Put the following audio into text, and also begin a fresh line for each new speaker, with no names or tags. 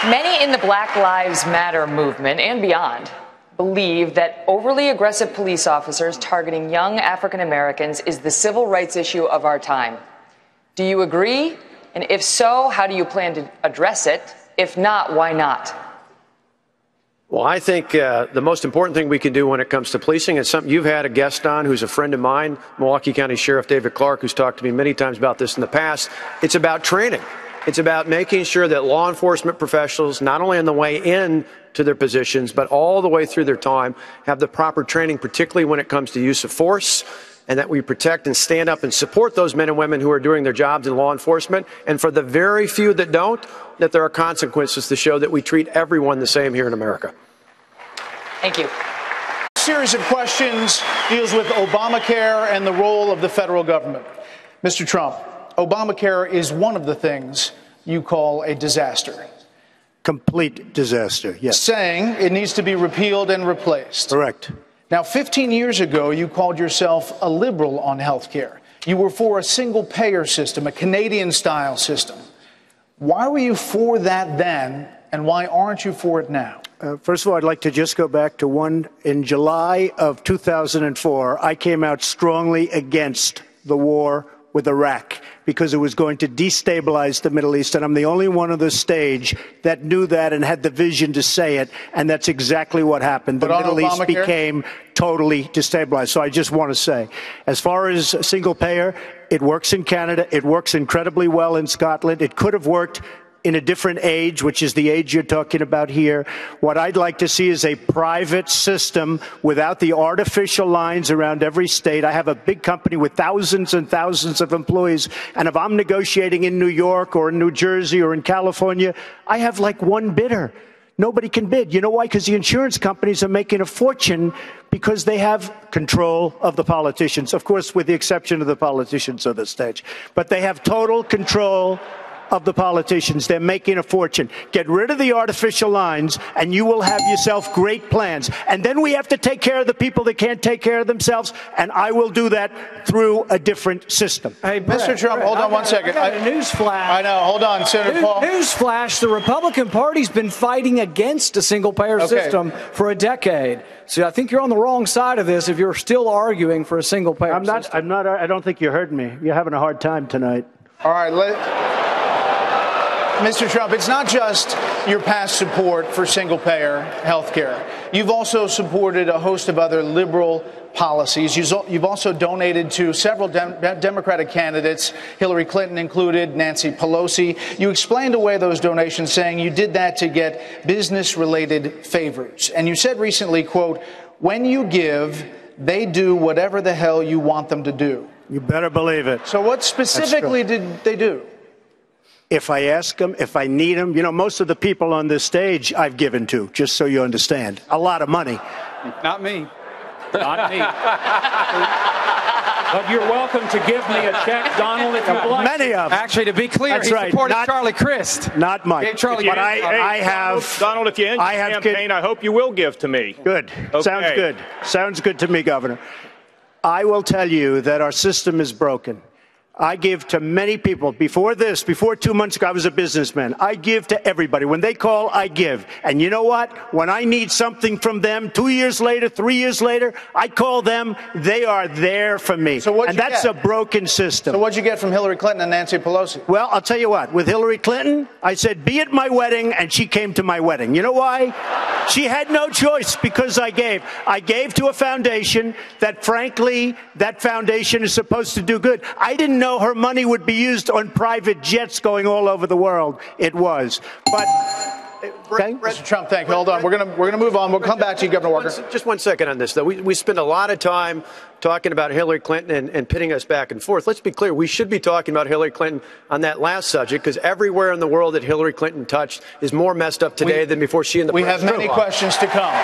Many in the Black Lives Matter movement and beyond believe that overly aggressive police officers targeting young African Americans is the civil rights issue of our time. Do you agree? And if so, how do you plan to address it? If not, why not?
Well, I think the most important thing we can do when it comes to policing is something you've had a guest on who's a friend of mine, Milwaukee County Sheriff David Clark, who's talked to me many times about this in the past. It's about training. It's about making sure that law enforcement professionals, not only on the way in to their positions, but all the way through their time, have the proper training, particularly when it comes to use of force, and that we protect and stand up and support those men and women who are doing their jobs in law enforcement. And for the very few that don't, that there are consequences to show that we treat everyone the same here in America.
Thank you.
A series of questions deals with Obamacare and the role of the federal government. Mr. Trump, Obamacare is one of the things you call a disaster.
Complete disaster, yes.
Saying it needs to be repealed and replaced.
Correct.
Now, 15 years ago, you called yourself a liberal on health care. You were for a single-payer system, a Canadian-style system. Why were you for that then, and why aren't you for it now?
First of all, I'd like to just go back to in July of 2004, I came out strongly against the war with Iraq because it was going to destabilize the Middle East. And I'm the only one on the stage that knew that and had the vision to say it. And that's exactly what happened. The Middle East became totally destabilized. So I just want to say, as far as single payer, it works in Canada. It works incredibly well in Scotland. It could have worked in a different age, which is the age you're talking about here. What I'd like to see is a private system without the artificial lines around every state. I have a big company with thousands and thousands of employees, and if I'm negotiating in New York or in New Jersey or in California, I have like one bidder. Nobody can bid. You know why? Because the insurance companies are making a fortune because they have control of the politicians, of course, with the exception of the politicians on the stage. But they have total control of the politicians. They're making a fortune. Get rid of the artificial lines and you will have yourself great plans. And then we have to take care of the people that can't take care of themselves, and I will do that through a different system.
Hey, Mr. Trump, hold on one second.
I got a news flash.
I know. Hold on, Senator Paul.
News flash. The Republican Party's been fighting against a single-payer system for a decade. So I think you're on the wrong side of this if you're still arguing for a single-payer system.
I don't think you heard me. You're having a hard time tonight.
All right, Mr. Trump, it's not just your past support for single-payer health care. You've also supported a host of other liberal policies. You've also donated to several Democratic candidates, Hillary Clinton included, Nancy Pelosi. You explained away those donations, saying you did that to get business-related favors. And you said recently, quote, "When you give, they do whatever the hell you want them to do."
You better believe it.
So what specifically did they do?
If I ask them, if I need them, you know, most of the people on this stage I've given to, just so you understand. A lot of money.
Not me. Not me. But you're welcome to give me a check, Donald, if you'd like.
Many of them.
Actually, to be clear,
That's
he
right.
supported
Not
Charlie Crist.
Not Mike.
Charlie
but I have...
Donald, if you end your campaign, I hope you will give to me.
Good.
Okay.
Sounds good. Sounds good to me, Governor. I will tell you that our system is broken. I give to many people. Before 2 months ago, I was a businessman. I give to everybody. When they call, I give. And you know what? When I need something from them, 2 years later, 3 years later, I call them. They are there for me.
So
and that's a broken system.
So what'd you get from Hillary Clinton and Nancy Pelosi?
Well, I'll tell you what. With Hillary Clinton, I said, be at my wedding, and she came to my wedding. You know why? She had no choice because I gave. I gave to a foundation that, frankly, that foundation is supposed to do good. I didn't know her money would be used on private jets going all over the world. It was. But
okay. Mr. Trump, thank you. Hold on. We're gonna move on. We'll come back to you, Governor Walker.
Just 1 second on this, though. We spend a lot of time talking about Hillary Clinton and pitting us back and forth. Let's be clear. We should be talking about Hillary Clinton on that last subject, because everywhere in the world that Hillary Clinton touched is more messed up today than before she and the
We have many questions to come.